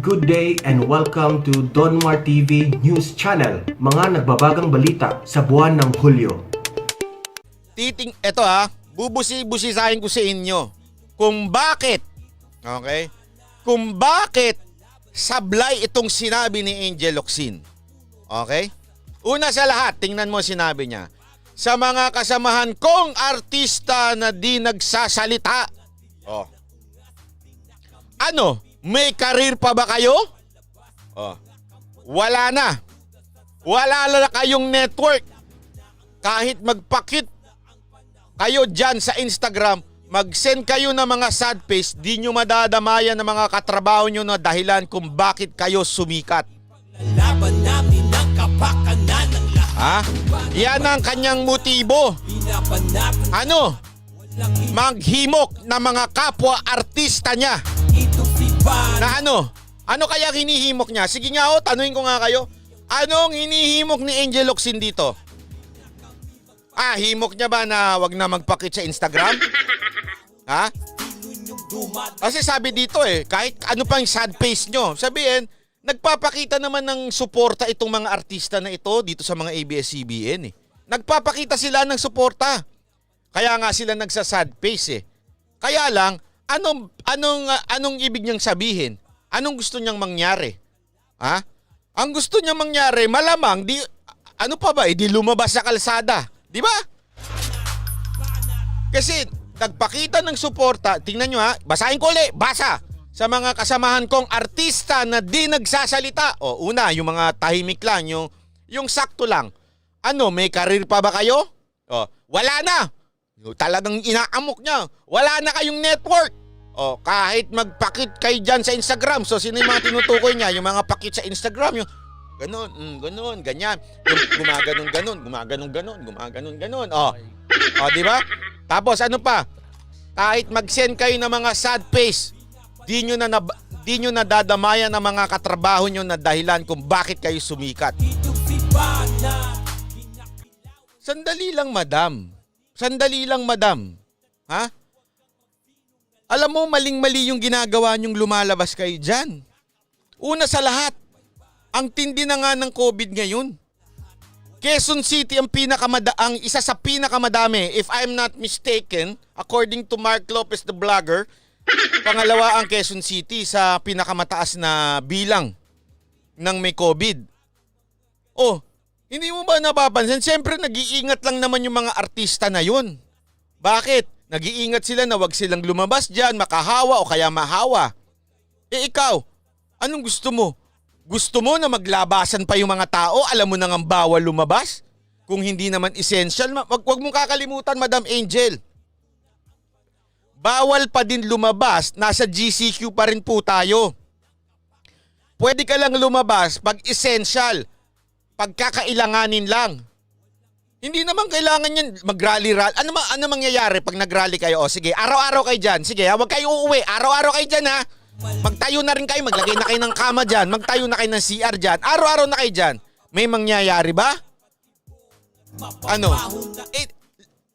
Good day and welcome to Donmar TV News Channel, mga nagbabagang balita sa buwan ng Hulyo. Eto bubusi-busisahin ko sa inyo kung bakit, okay? Kung bakit sablay itong sinabi ni Angel Locsin. Okay? Una sa lahat, tingnan mo sinabi niya. Sa mga kasamahan kong artista na di nagsasalita. Oh. Ano? May karir pa ba kayo? Oh. Wala na. Wala na kayong network. Kahit magpakit kayo dyan sa Instagram, mag-send kayo ng mga sad face, di nyo madadamayan ng mga katrabaho nyo na dahilan kung bakit kayo sumikat. Laban namin ang kapakanan ng lahat. Ha? Yan ang kanyang motibo. Ano? Maghimok ng mga kapwa artista niya. Na ano? Ano kaya hinihimok niya? Sige nga tanungin ko nga kayo. Anong hinihimok ni Angel Locsin dito? Himok niya ba na wag na magpakit sa Instagram? Ha? Kasi sabi dito kahit ano pang sad face nyo, sabihin, nagpapakita naman ng suporta itong mga artista na ito dito sa mga ABS-CBN Nagpapakita sila ng suporta. Kaya nga sila nagsa-sad face Kaya lang, anong ibig niyang sabihin? Anong gusto niyang mangyari? Ha? Ang gusto niyang mangyari, malamang ano pa ba, di lumabas sa kalsada. Di ba? Kasi nagpakita ng suporta, tingnan nyo basahin ko ulit, basa. Sa mga kasamahan kong artista na di nagsasalita. Una, yung mga tahimik lang, yung sakto lang. Ano, may karir pa ba kayo? Wala na. Talagang inaamok niya. Wala na kayong network. Kahit magpakit kayo dyan sa Instagram. So, sino yung mga tinutukoy niya? Yung mga pakit sa Instagram, yung ganon, ganyan. Yung gumaganon. Di ba? Tapos ano pa? Kahit mag-send kayo ng mga sad face, di nyo nadadamayan ng mga katrabaho nyo na dahilan kung bakit kayo sumikat. Sandali lang, madam. Ha? Alam mo, maling-mali yung ginagawa nyong lumalabas kayo dyan. Una sa lahat, ang tindi na nga ng COVID ngayon. Quezon City ang isa sa pinakamadami, if I'm not mistaken, according to Mark Lopez the vlogger, pangalawa ang Quezon City sa pinakamataas na bilang ng may COVID. Hindi mo ba napapansin? Siyempre, nag-iingat lang naman yung mga artista na yun. Bakit? Nag-iingat sila na wag silang lumabas dyan, makahawa o kaya mahawa. Ikaw, anong gusto mo? Gusto mo na maglabasan pa yung mga tao? Alam mo na nga bawal lumabas? Kung hindi naman essential, wag mong kakalimutan, Madam Angel. Bawal pa din lumabas, nasa GCQ pa rin po tayo. Pwede ka lang lumabas pag essential, pagkakailanganin lang. Hindi naman kailangan yan mag-rally-rally. Ano mangyayari pag nag-rally kayo? Sige, araw-araw kayo dyan. Sige, huwag kayo uuwi. Araw-araw kayo dyan Magtayo na rin kayo. Maglagay na kayo ng kama dyan. Magtayo na kayo ng CR dyan. Araw-araw na kayo dyan. May mangyayari ba?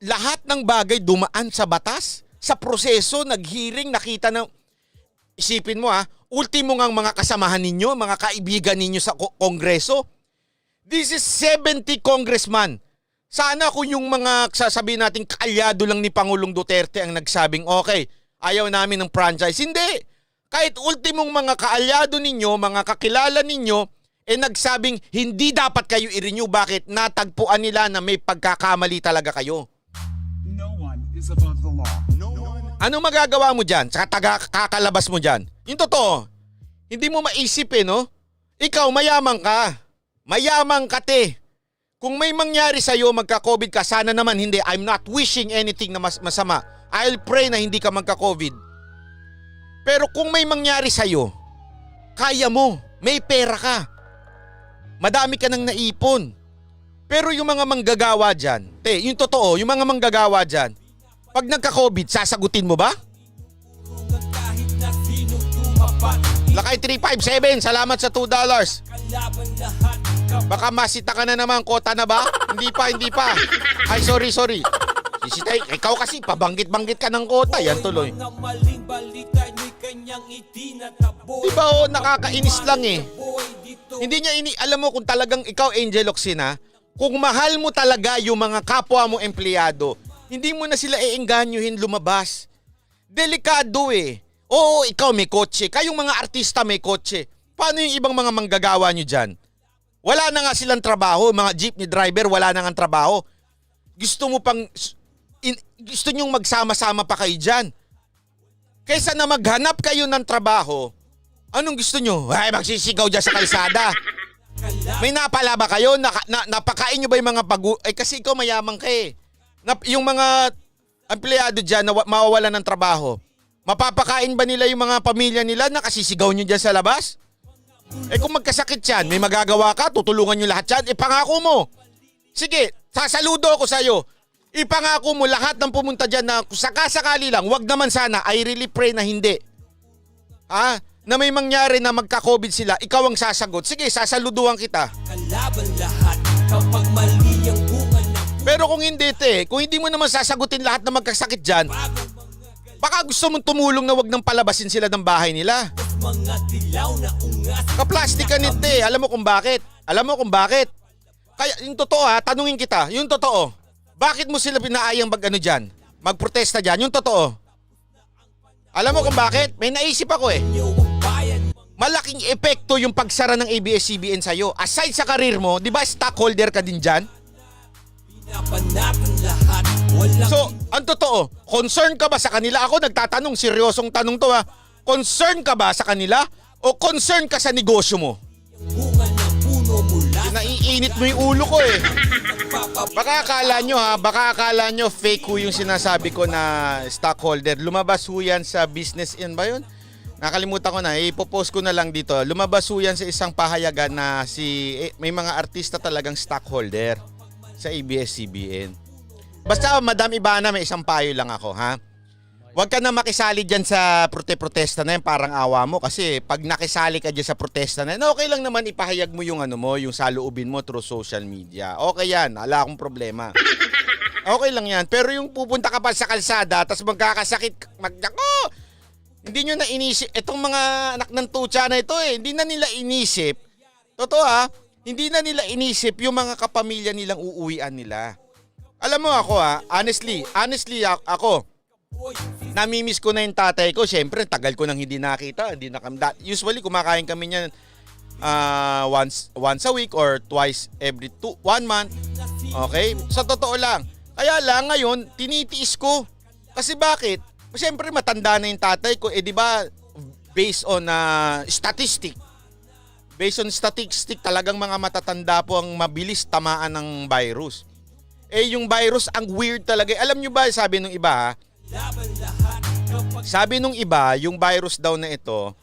Lahat ng bagay dumaan sa batas. Sa proseso, nag-hearing, nakita ng... Isipin mo ultimo ngang mga kasamahan ninyo, mga kaibigan ninyo sa Kongreso. This is 70 congressman. Sana kung yung mga sasabihin natin kaalyado lang ni Pangulong Duterte ang nagsabing okay, ayaw namin ng franchise. Hindi. Kahit ultimong mga kaalyado ninyo, mga kakilala ninyo, nagsabing hindi dapat kayo i-renew. Bakit? Natagpuan nila na may pagkakamali talaga kayo. No one is above the law. Ano magagawa mo dyan? Sa kakalabas mo dyan? Yung totoo, hindi mo maisip no? Ikaw, mayaman ka. Mayaman ka Kung may mangyari sa'yo, magka-COVID ka, sana naman hindi. I'm not wishing anything na masama. I'll pray na hindi ka magka-COVID. Pero kung may mangyari sa'yo, kaya mo, may pera ka. Madami ka nang naipon. Pero yung mga manggagawa dyan, yung totoo, yung mga manggagawa dyan, pag nagka-COVID, sasagutin mo ba? Lakay 357, salamat sa $2. Baka masita ka na naman, kota na ba? Hindi pa. Ay, sorry. Sisitay, ikaw kasi, pabanggit-banggit ka ng kota, yan tuloy. ng itinataboy. Di ba nakakainis lang eh. Hindi niya alam mo kung talagang ikaw, Angel Oxina, kung mahal mo talaga yung mga kapwa mo empleyado, hindi mo na sila iengganyohin lumabas. Delikado eh. Oo, ikaw may kotse. Kayong mga artista may kotse. Paano yung ibang mga manggagawa nyo dyan? Wala na nga silang trabaho. Mga jeepney driver, wala na nga trabaho. Gusto mo pang... gusto nyong magsama-sama pa kayo dyan. Kaysa na maghanap kayo ng trabaho, anong gusto nyo? Ay, magsisigaw dyan sa kalsada. May napala ba kayo? Napakain nyo ba yung mga kasi ikaw mayaman ka eh. Yung mga empleyado dyan na mawawalan ng trabaho, mapapakain ba nila yung mga pamilya nila na kasisigaw nyo dyan sa labas? Eh kung magkasakit yan, may magagawa ka, tutulungan nyo lahat yan, ipangako mo. Sige, sasaludo ako sa'yo. Ipangako mo lahat ng pumunta dyan na sakasakali lang, wag naman sana, I really pray na hindi. Na may mangyari na magka-COVID sila, ikaw ang sasagot. Sige, sasaluduhan kita. Kalaban lahat kapag mali ang bunga ng Pero kung hindi, kung hindi mo naman sasagutin lahat na magkasakit dyan, baka gusto mong tumulong na wag nang palabasin sila ng bahay nila. mga dilaw na ungas. Kaplastik ka nito eh. Alam mo kung bakit? Kaya yung totoo tanungin kita, yung totoo. Bakit mo sila pinaayang dyan? Magprotesta dyan, yung totoo. Alam mo kung bakit? May naisip ako eh. Malaking epekto yung pagsara ng ABS-CBN sa'yo. Aside sa karir mo, di ba stockholder ka din dyan? Pinapanatan lahat. Walang So, ang totoo, concern ka ba sa kanila? Ako nagtatanong, seryosong tanong to Concern ka ba sa kanila? O concern ka sa negosyo mo? bunga ng puno mula sa Naiinit mo yung ulo ko eh. Baka akala nyo fake ho yung sinasabi ko na stockholder. Lumabas ho yan sa Business In ba yun? Nakalimutan ko na, ipopost ko na lang dito. Lumabas ho yan sa isang pahayagan na may mga artista talagang stockholder sa ABS-CBN. Basta Madam Ivana, may isang payo lang ako Huwag ka na makisali dyan sa protesta na yan, parang awa mo. Kasi pag nakisali ka dyan sa protesta na yan, okay lang naman ipahayag mo yung yung saloobin mo through social media. Okay yan, wala akong problema. Okay lang yan. Pero yung pupunta ka pa sa kalsada, tapos magkakasakit, hindi nyo na inisip, itong mga anak ng tutsa na ito hindi na nila inisip. Totoo hindi na nila inisip yung mga kapamilya nilang uuwian nila. Alam mo ako honestly ako, namimiss ko na yung tatay ko. Siyempre, tagal ko nang hindi nakita. Usually, kumakain kami niyan once a week or twice every 1 month. Okay? Sa totoo lang. Kaya lang ngayon, tinitiis ko. Kasi bakit? Siyempre, matanda na yung tatay ko. Di ba, based on statistic. Based on statistic, talagang mga matatanda po ang mabilis tamaan ng virus. Yung virus, ang weird talaga. Alam nyo ba, sabi nung iba yung virus daw na ito,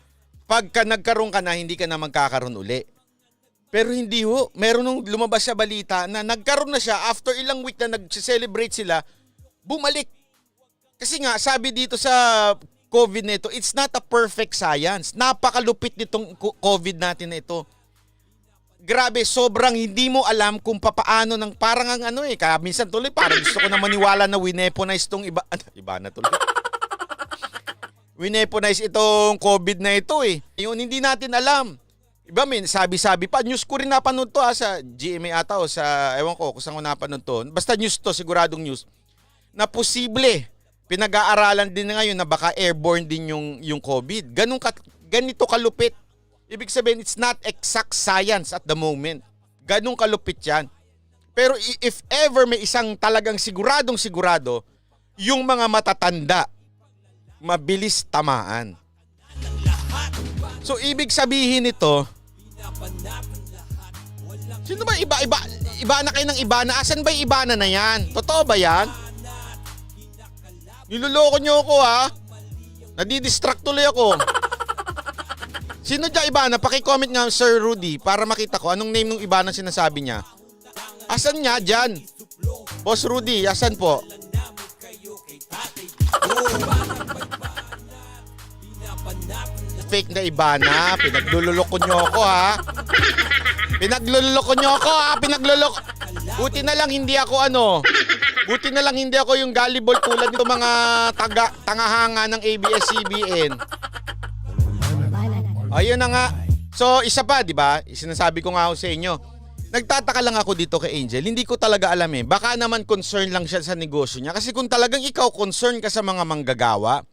pagka nagkaroon ka na, hindi ka na magkakaroon uli. Pero hindi ho. Meron nung lumabas sa balita na nagkaroon na siya, after ilang week na nag-celebrate sila, bumalik. Kasi nga, sabi dito sa COVID na ito, it's not a perfect science. Napakalupit nitong COVID natin na ito. Grabe, sobrang hindi mo alam kung papaano ng parang ang kaya minsan tuloy parang gusto ko na maniwala na wineponize tong iba na tuloy. Wineponize itong COVID na ito Yun, hindi natin alam. Iba sabi-sabi pa, news ko rin napanood to sa GMA ata o sa, ewan ko kung saan ko napanood to. Basta news to, siguradong news. Na posible, pinag-aaralan din na ngayon na baka airborne din yung COVID. Ganito kalupit. Ibig sabihin, it's not exact science at the moment. Ganun kalupit yan. Pero if ever may isang talagang sigurado, yung mga matatanda, mabilis tamaan. So, ibig sabihin nito, sino ba iba na kayo ng iba na? Asan ba yung iba na yan? Totoo ba yan? Niloloko nyo ako Nadidistract tuloy ako. Sino dyan Ibana? Paki-comment nga Sir Rudy para makita ko anong name ng Ibana sinasabi niya. Asan nga dyan? Boss Rudy, asan po? Fake na Ibana. Pinaglululoko nyo ako Pinagluloko. Buti na lang hindi ako yung gullible tulad nito mga tangahanga ng ABS-CBN. Ayun na nga. So, isa pa, di ba? Sinasabi ko nga ako sa inyo. Nagtataka lang ako dito kay Angel. Hindi ko talaga alam eh. Baka naman concern lang siya sa negosyo niya. Kasi kung talagang ikaw concern ka sa mga manggagawa,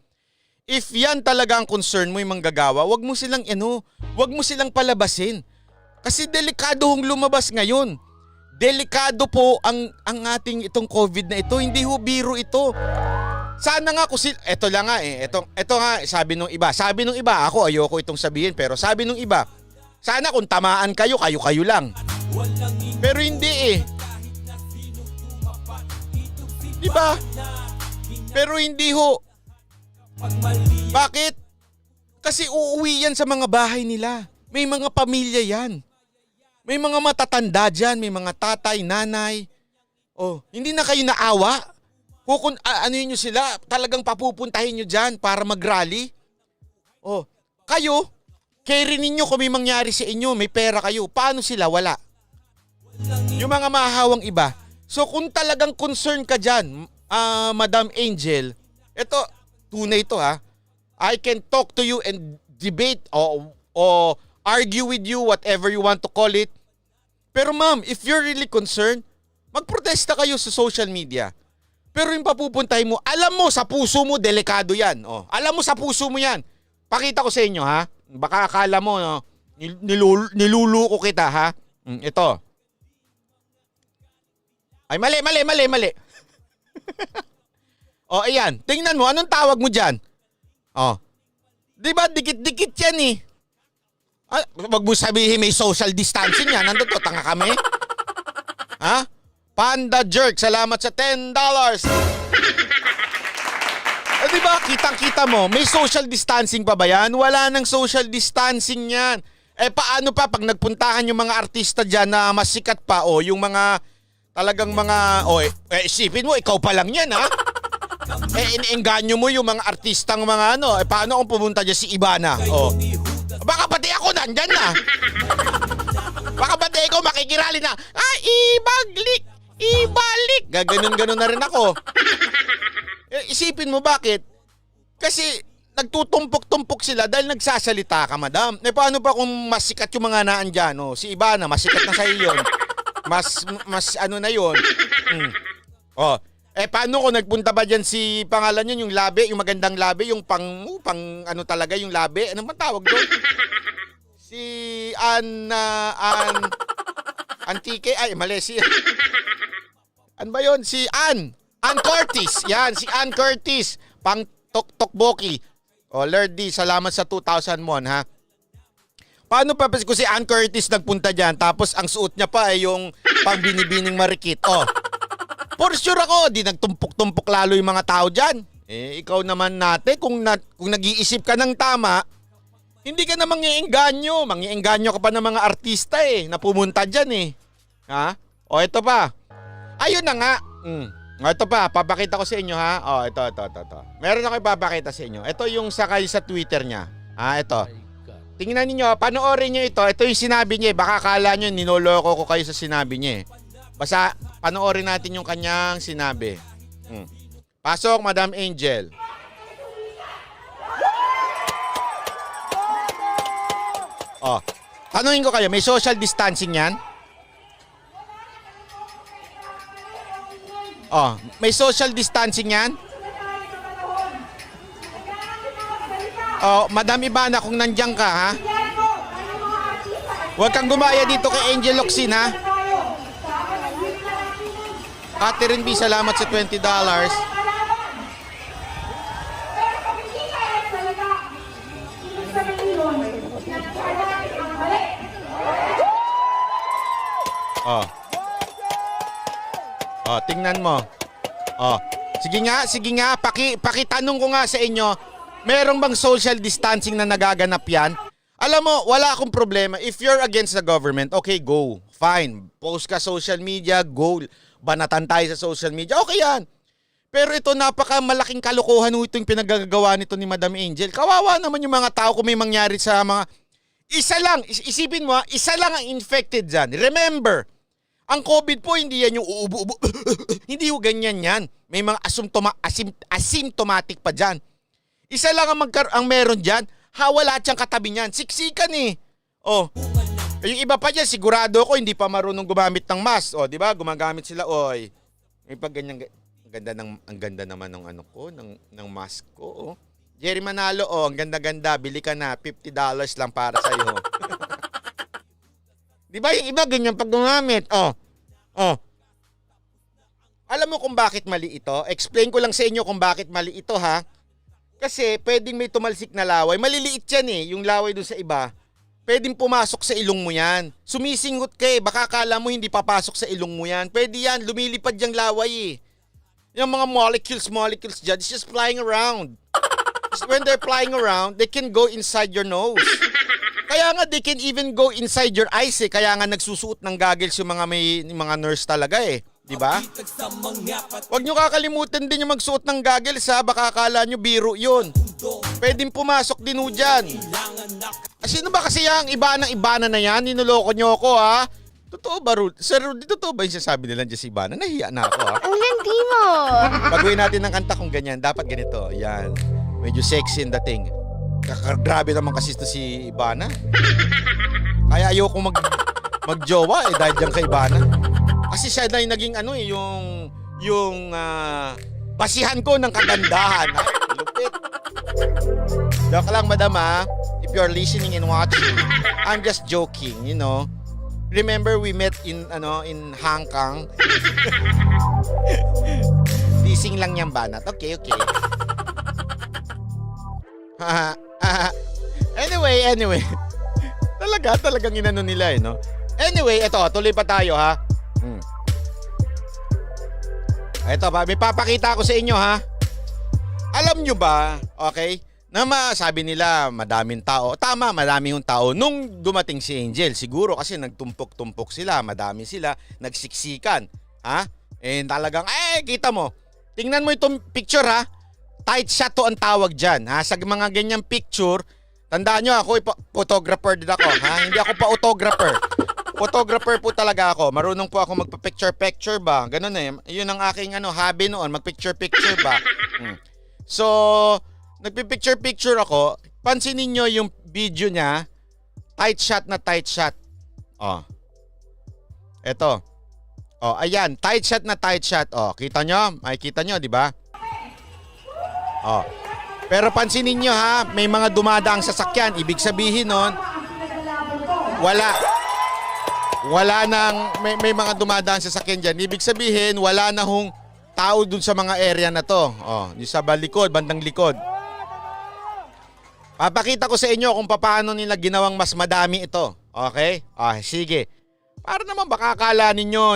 if yan talaga ang concern mo yung manggagawa, wag mo silang palabasin. Kasi delikado hong lumabas ngayon. Delikado po ang ating itong COVID na ito. Hindi ho biro ito. Sana nga eto lang nga eh. Ito nga sabi nung iba. Sabi nung iba, ako ayoko itong sabihin pero sabi nung iba, sana kung tamaan kayo lang. Pero hindi eh. Diba? Pero hindi ho. Bakit? Kasi uuwi yan sa mga bahay nila. May mga pamilya yan. May mga matatanda dyan. May mga tatay, nanay. Oh, hindi na kayo naawa? Ano nyo sila? Talagang papupuntahin nyo dyan para mag-rally? Oh, kayo, carry ninyo kung may mangyari sa inyo. May pera kayo. Paano sila? Wala. Yung mga mahahawang iba. So kung talagang concern ka dyan, Madam Angel, ito, tunay ito ha. I can talk to you and debate o argue with you, whatever you want to call it. Pero ma'am, if you're really concerned, magprotesta kayo sa social media. Pero yung papupuntahin mo, alam mo sa puso mo, delikado yan. Oh, alam mo sa puso mo yan. Pakita ko sa inyo ha. Baka akala mo, no, niluluko kita ha. Ito. Ay, mali. Oh, ayan. Tingnan mo, anong tawag mo dyan? Oh. Di ba, dikit-dikit yan eh. Wag mo sabihin may social distancing yan. Nandun to, tanga kami. Ha? Panda Jerk, salamat sa $10. Di ba, kitang-kita mo, may social distancing pa ba yan? Wala nang social distancing yan. Paano pa pag nagpuntahan yung mga artista dyan na mas sikat pa, yung mga talagang mga, isipin mo, ikaw pa lang yan, ha? Iniengganyo mo yung mga artistang mga paano kung pumunta dyan si Ibana? Baka pati ako nandyan na. Baka pati ikaw makikirali na, ibalik. Gaganon na rin ako. Isipin mo bakit? Kasi nagtutumpok-tumpok sila dahil nagsasalita ka, madam. Paano pa kung mas sikat yung mga naan dyan? Si Ibana, mas sikat na sa iyo. Mas ano na yun. Paano kung nagpunta ba dyan si pangalan yun, yung labi, yung magandang labi, yung pang ano talaga yung labi? Ano man tawag doon? Si Antike, mali si ano ba yun? Si Ann Curtis. Yan, si Ann Curtis. Pang Tokboki. Lord D, salamat sa 2,000 mon, ha? Paano pa kung si Ann Curtis nagpunta dyan tapos ang suot niya pa ay yung pang binibining marikit? For sure ako, di nagtumpok-tumpok lalo yung mga tao dyan. Ikaw naman natin, kung nag-iisip ka ng tama, hindi ka na mangiengganyo. Mangiengganyo ka pa ng mga artista na pumunta dyan Ha? Ito pa. Ayun na nga. Ito pa, papakita ko sa inyo ha. Ito. Meron ako ipapakita sa inyo. Ito yung sakay sa Twitter niya. Ito. Tingnan niyo, panoorin niyo ito. Ito yung sinabi niya. Baka akala niyo ninoloko ko kayo sa sinabi niya. Basta panoorin natin yung kanyang sinabi. Pasok, Madam Angel. Tanungin ko kayo, may social distancing yan? May social distancing yan? Madam Ibana, kung nandiyan ka, ha? Huwag kang gumaya dito kay Angel Locsin, ha? Catherine B, salamat sa $20. Tingnan mo. Sige nga, pakitanong ko nga sa inyo, merong bang social distancing na nagaganap yan? Alam mo, wala akong problema. If you're against the government, okay, go. Fine. Post ka social media, go. Banatan tayo sa social media, okay yan. Pero ito, napakamalaking kalokohan ito yung pinagagawa nito ni Madam Angel. Kawawa naman yung mga tao kung may mangyari sa mga... Isa lang, isipin mo isa lang ang infected dyan. Remember, ang COVID po, hindi yan yung uubo-ubo. Hindi yung ganyan yan. May mga asymptomatic pa dyan. Isa lang ang meron dyan. Hawa lahat yung katabi niyan. Siksikan eh. Oh. Yung iba pa dyan, sigurado ko hindi pa marunong gumamit ng mask. Oh, di ba? Gumagamit sila. Oy. May pag ganyan, ang ganda naman ng ano ko, ng mask ko. Oh. Jerry Manalo, oh, ang ganda-ganda. Bili ka na. $50 lang para sa iyo. Di ba yung iba ganyan pag gumamit? Oh. Oh. Alam mo kung bakit mali ito? Explain ko lang sa inyo kung bakit mali ito, ha? Kasi pwedeng may tumalsik na laway. Maliliit yan eh, yung laway dun sa iba. Pwedeng pumasok sa ilong mo yan. Sumisingot ka eh, baka akala mo hindi papasok sa ilong mo yan. Pwede yan, lumilipad yung laway eh. Yung mga molecules dyan, it's just flying around. When they're flying around, they can go inside your nose. Kaya nga, they can even go inside your eyes eh. Kaya nga nagsusuot ng goggles yung mga nurse talaga eh. Di ba? Huwag nyo kakalimutan din yung magsuot ng goggles ha. Baka akala nyo biro yun. Pwedeng pumasok din ho dyan. Sino ba kasi yung Ibana na yan? Ninuloko nyo ako ha. Totoo ba, Rudy? Sir Rudy, totoo ba yung sasabi nila dyan si Ibana? Nahiya na ako ha. Ang landi mo. Baguhin natin ng kanta kung ganyan. Dapat ganito. Yan. Medyo sexy in dating. Grabe naman kasi ito si Ibana. Kaya ayoko magjowa eh dahil dyan kay Ibana. Kasi siya na yung naging ano eh, yung basihan ko ng kagandahan. Ha? Lupit. Joke lang, madam ha. If you're listening and watching, I'm just joking, you know. Remember we met in Hong Kong? Teasing lang yan, Banat. Okay. Anyway. Talagang inano nila eh, no? Anyway, eto, tuloy pa tayo ha. Eto pa, may papakita ko sa inyo ha. Alam nyo ba, okay, na sabi nila madaming tao. Tama, madami yung tao. Nung dumating si Angel, siguro kasi nagtumpok-tumpok sila, madami sila, nagsiksikan. Ha? And talagang, kita mo. Tingnan mo itong picture ha. Tight shot to ang tawag dyan. Ha? Sa mga ganyang picture, tandaan nyo ako, photographer din ako. Ha? Hindi ako pa autographer. Photographer po talaga ako. Marunong po ako magpa-picture-picture ba. Ganun eh. Yun ang aking hobby noon. Mag-picture-picture ba. So, nagpi-picture-picture ako. Pansinin nyo yung video niya. Tight shot na tight shot. Oh. Eto. Oh, ayan. Tight shot na tight shot. Oh, kita nyo? Makikita nyo, di ba? Oh. Pero pansinin nyo ha, may mga dumadaang sasakyan. Ibig sabihin nun, wala nang, may mga dumadaan sasakyan dyan. Ibig sabihin, wala na hong tao dun sa mga area na to. Oh, yung sa balikod, bandang likod. Papakita ko sa inyo kung paano nila ginawang mas madami ito. Okay? Sige. Para naman baka akala ninyo,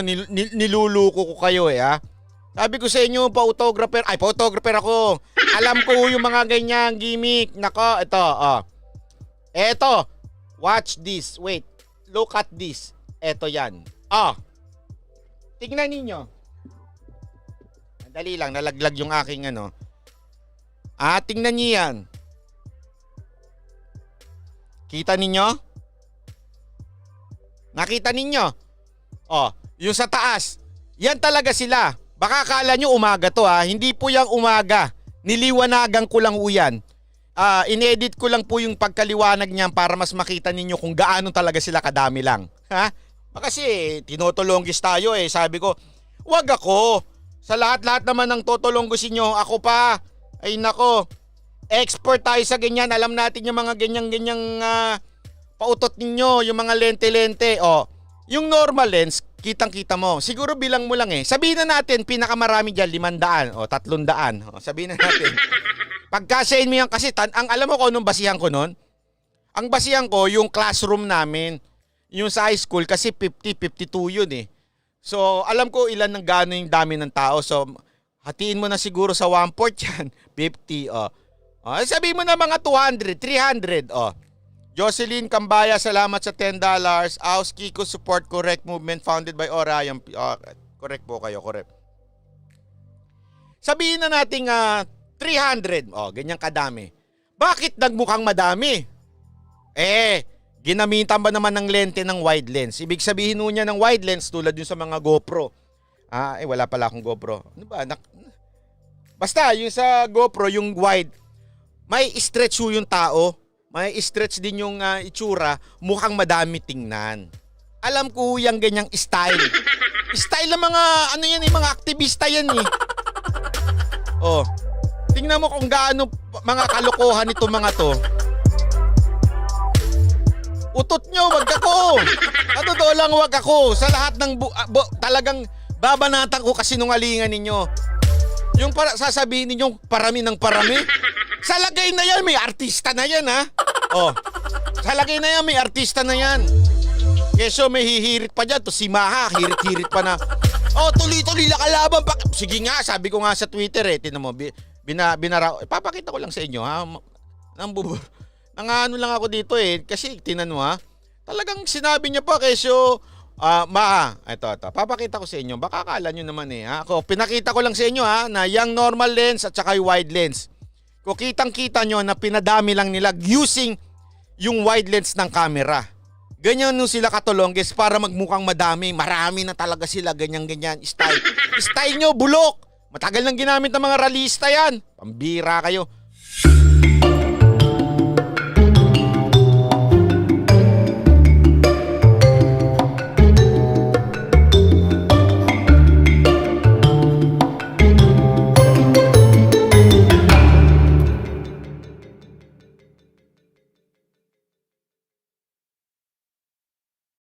niluluko ko kayo eh ha. Sabi ko sa inyo, photographer ako. Alam ko yung mga ganyang gimmick. Nako, ito. Eto. Watch this. Wait. Look at this. Eto yan. Tingnan ninyo. Dali lang, nalaglag yung aking tingnan niyo yan. Kita ninyo? Nakita ninyo? Yung sa taas. Yan talaga sila. Baka akala nyo umaga to ha. Hindi po yung umaga. Niliwanagan ko lang po yan. In-edit ko lang po yung pagkaliwanag niyan para mas makita ninyo kung gaano talaga sila kadami lang. Ha? Kasi tinotolonggis tayo eh. Sabi ko, wag ako. Sa lahat-lahat naman ng totolonggusin nyo, ako pa. Ay nako. Expert tayo sa ganyan. Alam natin yung mga ganyang pautot ninyo. Yung mga lente-lente. Yung normal lens, kitang-kita mo. Siguro bilang mo lang eh. Sabihin na natin, pinakamarami dyan, 500 o 300. Sabihin na natin. Pagkasayin mo yan kasi, ang alam mo kung anong basihan ko nun? Ang basihan ko, yung classroom namin, yung sa high school, kasi 50-52 yun eh. So, alam ko ilan ng gaano yung dami ng tao. So, hatiin mo na siguro sa 1/4 yan. 50, sabihin mo na mga 200, 300, Jocelyn Cambaya, salamat sa $10. Aus Kiko, support correct movement founded by Orion. Correct po kayo, correct. Sabihin na natin 300. Ganyan kadami. Bakit nagmukhang madami? Ginamitan ba naman ng lente ng wide lens? Ibig sabihin niya ng wide lens tulad yung sa mga GoPro. Wala pala akong GoPro. Ano ba? Basta, yung sa GoPro, yung wide, may stretch yung tao. may stretch din yung itsura, mukhang madami tingnan. Alam ko yung ganyang style. Style ng mga, ano yan, mga aktivista yan eh. Oh, tingnan mo kung gaano mga kalokohan itong mga to. Utot nyo, wag ako. Totoo lang, wag ako. Sa lahat ng talagang babanatan ko kasinungalingan ninyo. Yung sasabihin ninyong parami ng parami. Sa lagay na yan, may artista na yan, ha? Oh, sa lagay na yan, may artista na yan. Keso may hihirit pa dyan. To si Maha, hirit-hirit pa na. Oh, tuloy-tuloy na kalaban pa. Sige nga, sabi ko nga sa Twitter tinan mo, papakita ko lang sa inyo, ha? Ano lang ako dito kasi tinan mo, ha? Talagang sinabi niya pa keso, ito, papakita ko sa inyo. Baka akala nyo naman ha? Ako, pinakita ko lang sa inyo, ha, na yung normal lens at saka yung wide lens. Kung kitang-kita nyo na pinadami lang nila using yung wide lens ng camera. Ganyan nung sila katulongges para magmukhang madami. Marami na talaga sila, ganyan-ganyan. Style nyo, bulok. Matagal nang ginamit ng mga ralista yan. Pambira kayo.